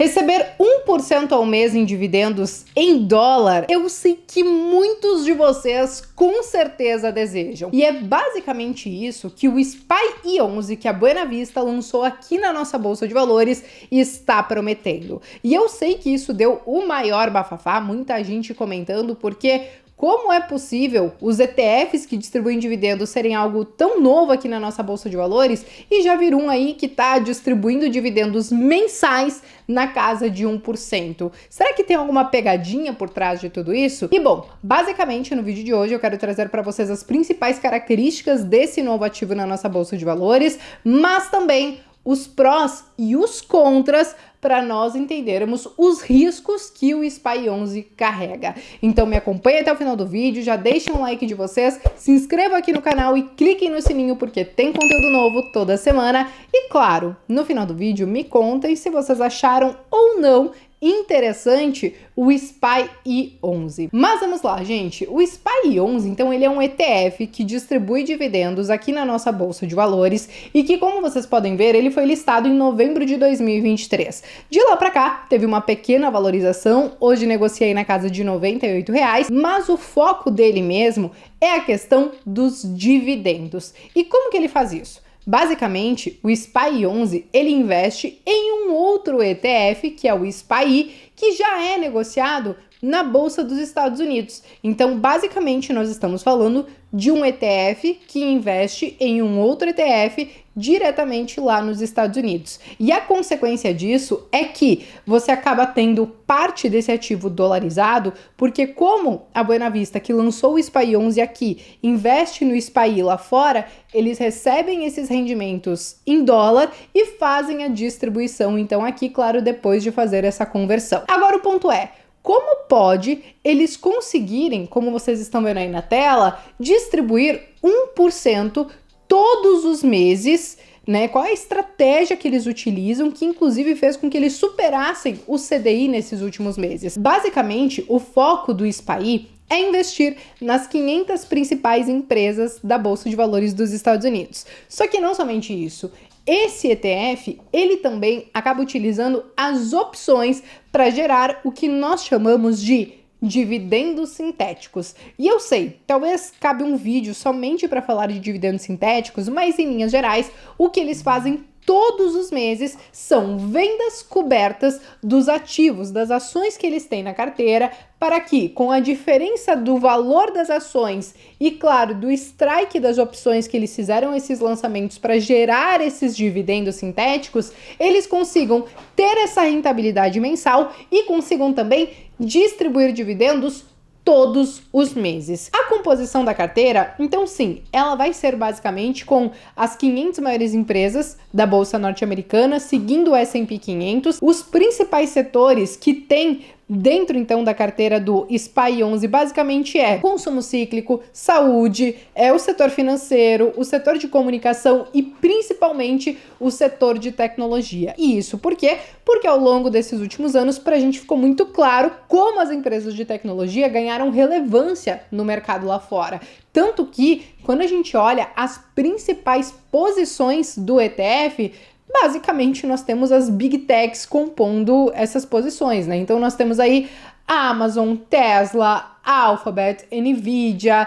Receber 1% ao mês em dividendos em dólar, eu sei que muitos de vocês com certeza desejam. E é basicamente isso que o SPY11, que a Buena Vista lançou aqui na nossa Bolsa de Valores, está prometendo. E eu sei que isso deu o maior bafafá, muita gente comentando, porque como é possível os ETFs que distribuem dividendos serem algo tão novo aqui na nossa Bolsa de Valores e já vir um aí que está distribuindo dividendos mensais na casa de 1%? Será que tem alguma pegadinha por trás de tudo isso? E bom, basicamente no vídeo de hoje eu quero trazer para vocês as principais características desse novo ativo na nossa Bolsa de Valores, mas também os prós e os contras para nós entendermos os riscos que o SPY11 carrega. Então me acompanhe até o final do vídeo, já deixem um like de vocês, se inscrevam aqui no canal e cliquem no sininho porque tem conteúdo novo toda semana. E claro, no final do vídeo me contem se vocês acharam ou não interessante o SPY11. Mas vamos lá, gente. O SPY11, então, ele é um ETF que distribui dividendos aqui na nossa Bolsa de Valores e que, como vocês podem ver, ele foi listado em novembro de 2023. De lá para cá, teve uma pequena valorização, hoje negociei na casa de R$98, mas o foco dele mesmo é a questão dos dividendos. E como que ele faz isso? Basicamente, o SPY11 ele investe em um outro ETF, que é o SPY, que já é negociado na Bolsa dos Estados Unidos. Então, basicamente, nós estamos falando de um ETF que investe em um outro ETF diretamente lá nos Estados Unidos. E a consequência disso é que você acaba tendo parte desse ativo dolarizado, porque como a Buena Vista, que lançou o SPY11 aqui, investe no SPY lá fora, eles recebem esses rendimentos em dólar e fazem a distribuição, então aqui, claro, depois de fazer essa conversão. Agora o ponto é, como pode eles conseguirem, como vocês estão vendo aí na tela, distribuir 1% todos os meses, né? Qual é a estratégia que eles utilizam, que inclusive fez com que eles superassem o CDI nesses últimos meses? Basicamente, o foco do SPY é investir nas 500 principais empresas da Bolsa de Valores dos Estados Unidos. Só que não somente isso, esse ETF, ele também acaba utilizando as opções para gerar o que nós chamamos de dividendos sintéticos. E eu sei, talvez cabe um vídeo somente para falar de dividendos sintéticos, mas em linhas gerais, o que eles fazem todos os meses são vendas cobertas dos ativos, das ações que eles têm na carteira, para que, com a diferença do valor das ações e, claro, do strike das opções que eles fizeram esses lançamentos para gerar esses dividendos sintéticos, eles consigam ter essa rentabilidade mensal e consigam também distribuir dividendos todos os meses. A composição da carteira, então sim, ela vai ser basicamente com as 500 maiores empresas da Bolsa Norte-Americana, seguindo o S&P 500, os principais setores que tem dentro, então, da carteira do SPY11, basicamente é consumo cíclico, saúde, o setor financeiro, o setor de comunicação e, principalmente, o setor de tecnologia. E isso por quê? Porque ao longo desses últimos anos, para a gente ficou muito claro como as empresas de tecnologia ganharam relevância no mercado lá fora. Tanto que, quando a gente olha as principais posições do ETF, basicamente, nós temos as Big Techs compondo essas posições, né? Então, nós temos aí a Amazon, Tesla, Alphabet, Nvidia,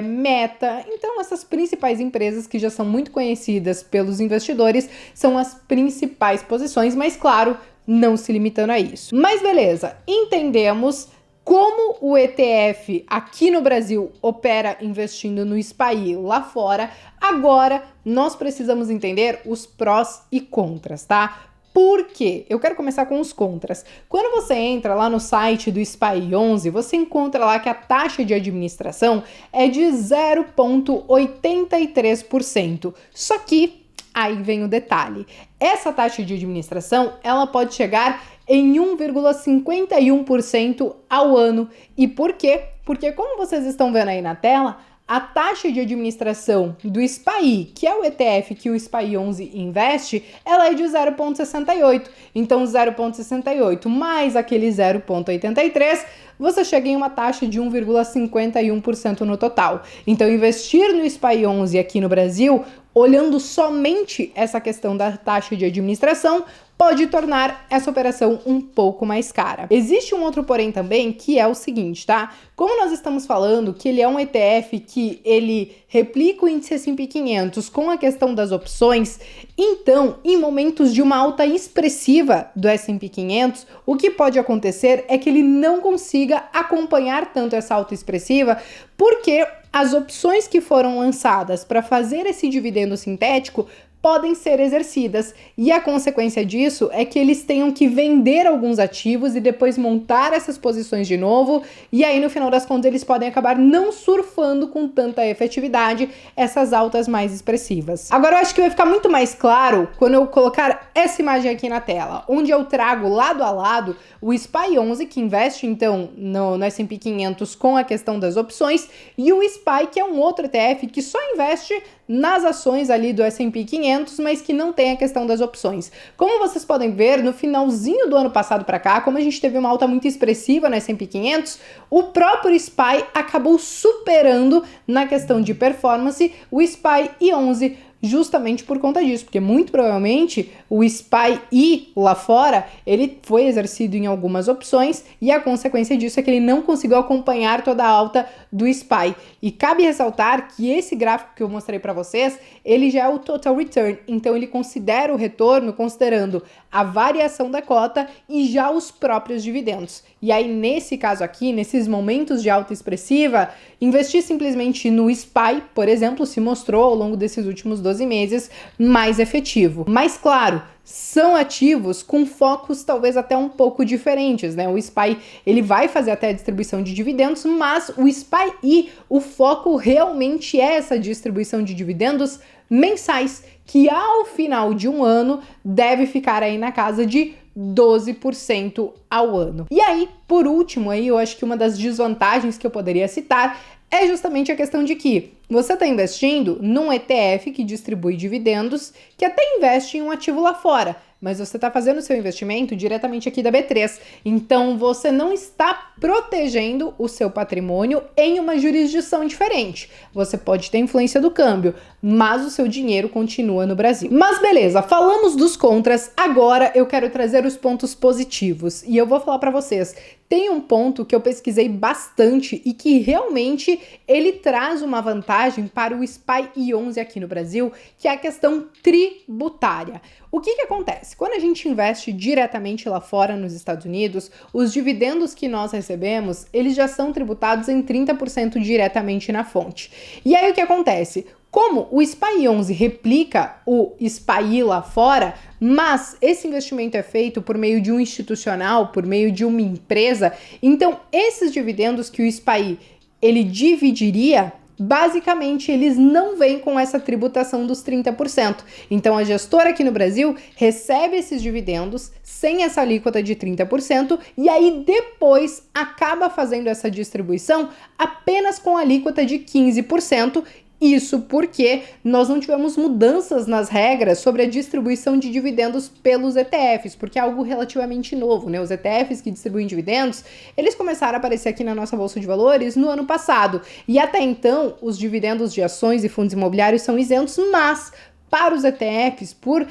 Meta. Então, essas principais empresas que já são muito conhecidas pelos investidores são as principais posições, mas, claro, não se limitando a isso. Mas, beleza, entendemos como o ETF aqui no Brasil opera investindo no SPY lá fora. Agora nós precisamos entender os prós e contras, tá? Por quê? Eu quero começar com os contras. Quando você entra lá no site do SPY11, você encontra lá que a taxa de administração é de 0,83%. Só que aí vem o detalhe. Essa taxa de administração, ela pode chegar em 1,51% ao ano. E por quê? Porque, como vocês estão vendo aí na tela, a taxa de administração do SPY, que é o ETF que o SPY11 investe, ela é de 0,68. Então, 0,68 mais aquele 0,83, você chega em uma taxa de 1,51% no total. Então, investir no SPY11 aqui no Brasil olhando somente essa questão da taxa de administração, pode tornar essa operação um pouco mais cara. Existe um outro porém também, que é o seguinte, tá? Como nós estamos falando que ele é um ETF que ele replica o índice S&P 500 com a questão das opções, então, em momentos de uma alta expressiva do S&P 500, o que pode acontecer é que ele não consiga acompanhar tanto essa alta expressiva, porque as opções que foram lançadas para fazer esse dividendo sintético podem ser exercidas, e a consequência disso é que eles tenham que vender alguns ativos e depois montar essas posições de novo, e aí no final das contas eles podem acabar não surfando com tanta efetividade essas altas mais expressivas. Agora eu acho que vai ficar muito mais claro quando eu colocar essa imagem aqui na tela, onde eu trago lado a lado o SPY 11, que investe então no S&P 500 com a questão das opções, e o SPY, que é um outro ETF que só investe nas ações ali do S&P 500, mas que não tem a questão das opções. Como vocês podem ver, no finalzinho do ano passado para cá, como a gente teve uma alta muito expressiva no S&P 500, o próprio SPY acabou superando na questão de performance o SPY 11, justamente por conta disso, porque muito provavelmente o SPY lá fora, ele foi exercido em algumas opções e a consequência disso é que ele não conseguiu acompanhar toda a alta do SPY. E cabe ressaltar que esse gráfico que eu mostrei para vocês, ele já é o total return, então ele considera o retorno considerando a variação da cota e já os próprios dividendos. E aí, nesse caso aqui, nesses momentos de alta expressiva, investir simplesmente no SPY, por exemplo, se mostrou ao longo desses últimos 12 meses mais efetivo. Mas claro, são ativos com focos talvez até um pouco diferentes, né? O SPY, ele vai fazer até a distribuição de dividendos, mas o SPY, o foco realmente é essa distribuição de dividendos mensais, que ao final de um ano deve ficar aí na casa de 12% ao ano. E aí, por último, aí eu acho que uma das desvantagens que eu poderia citar é justamente a questão de que você está investindo num ETF que distribui dividendos, que até investe em um ativo lá fora, mas você está fazendo o seu investimento diretamente aqui da B3. Então, você não está protegendo o seu patrimônio em uma jurisdição diferente. Você pode ter influência do câmbio, mas o seu dinheiro continua no Brasil. Mas beleza, falamos dos contras, agora eu quero trazer os pontos positivos. E eu vou falar para vocês, tem um ponto que eu pesquisei bastante e que realmente ele traz uma vantagem para o SPY 11 aqui no Brasil, que é a questão tributária. O que acontece? Quando a gente investe diretamente lá fora nos Estados Unidos, os dividendos que nós recebemos, eles já são tributados em 30% diretamente na fonte. E aí o que acontece? Como o SPY 11 replica o SPY lá fora, mas esse investimento é feito por meio de um institucional, por meio de uma empresa, então esses dividendos que o SPY ele dividiria, basicamente eles não vêm com essa tributação dos 30%. Então a gestora aqui no Brasil recebe esses dividendos sem essa alíquota de 30% e aí depois acaba fazendo essa distribuição apenas com a alíquota de 15%. Isso porque nós não tivemos mudanças nas regras sobre a distribuição de dividendos pelos ETFs, porque é algo relativamente novo, né? Os ETFs que distribuem dividendos, eles começaram a aparecer aqui na nossa Bolsa de Valores no ano passado. E até então, os dividendos de ações e fundos imobiliários são isentos, mas para os ETFs, por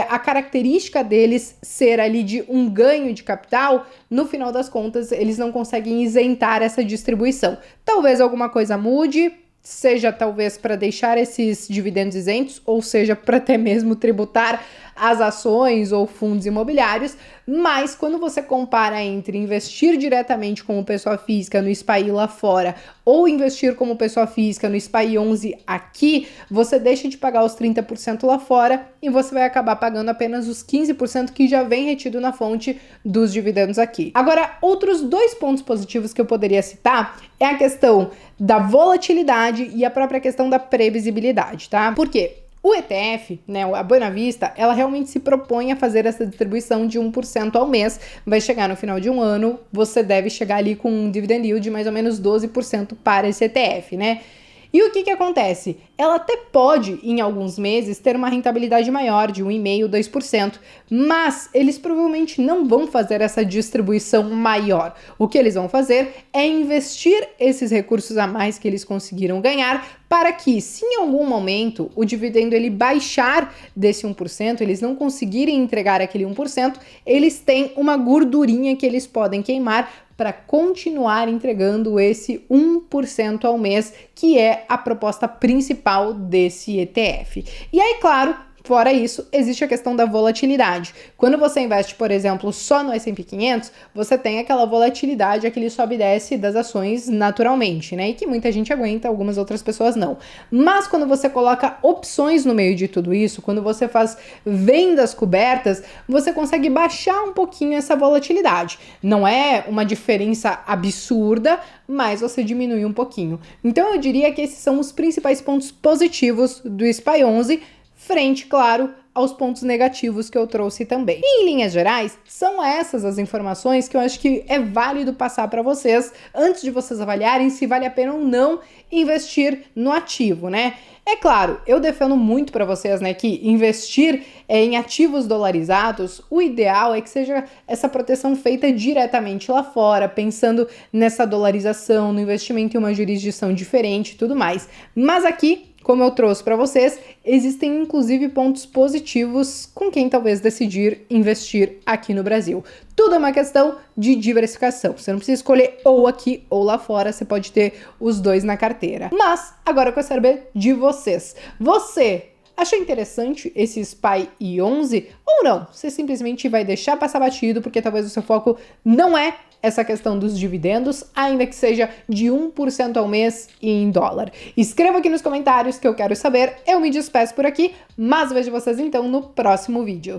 a característica deles ser ali de um ganho de capital, no final das contas, eles não conseguem isentar essa distribuição. Talvez alguma coisa mude, seja talvez para deixar esses dividendos isentos, ou seja, para até mesmo tributar as ações ou fundos imobiliários, mas quando você compara entre investir diretamente como pessoa física no SPY lá fora ou investir como pessoa física no SPY 11 aqui, você deixa de pagar os 30% lá fora e você vai acabar pagando apenas os 15% que já vem retido na fonte dos dividendos aqui. Agora, outros dois pontos positivos que eu poderia citar é a questão da volatilidade e a própria questão da previsibilidade, tá? Por quê? O ETF, né, a Buena Vista, ela realmente se propõe a fazer essa distribuição de 1% ao mês. Vai chegar no final de um ano, você deve chegar ali com um dividend yield de mais ou menos 12% para esse ETF, né? E o que acontece? ela até pode, em alguns meses, ter uma rentabilidade maior, de 1,5%, 2%, mas eles provavelmente não vão fazer essa distribuição maior. O que eles vão fazer é investir esses recursos a mais que eles conseguiram ganhar para que, se em algum momento o dividendo ele baixar desse 1%, eles não conseguirem entregar aquele 1%, eles têm uma gordurinha que eles podem queimar para continuar entregando esse 1% ao mês, que é a proposta principal desse ETF. E aí, claro, fora isso, existe a questão da volatilidade. Quando você investe, por exemplo, só no S&P 500, você tem aquela volatilidade, aquele sobe e desce das ações naturalmente, né? E que muita gente aguenta, algumas outras pessoas não. Mas quando você coloca opções no meio de tudo isso, quando você faz vendas cobertas, você consegue baixar um pouquinho essa volatilidade. Não é uma diferença absurda, mas você diminui um pouquinho. Então eu diria que esses são os principais pontos positivos do SPY 11, frente, claro, aos pontos negativos que eu trouxe também. E, em linhas gerais, são essas as informações que eu acho que é válido passar para vocês antes de vocês avaliarem se vale a pena ou não investir no ativo, né? É claro, eu defendo muito para vocês, né, que investir em ativos dolarizados, o ideal é que seja essa proteção feita diretamente lá fora, pensando nessa dolarização, no investimento em uma jurisdição diferente e tudo mais. Mas aqui, como eu trouxe para vocês, existem inclusive pontos positivos com quem talvez decidir investir aqui no Brasil. Tudo é uma questão de diversificação. Você não precisa escolher ou aqui ou lá fora, você pode ter os dois na carteira. Mas agora eu quero saber de vocês. Você achou interessante esse SPY 11 ou não? Você simplesmente vai deixar passar batido porque talvez o seu foco não é essa questão dos dividendos, ainda que seja de 1% ao mês e em dólar. Escreva aqui nos comentários que eu quero saber. Eu me despeço por aqui, mas vejo vocês então no próximo vídeo.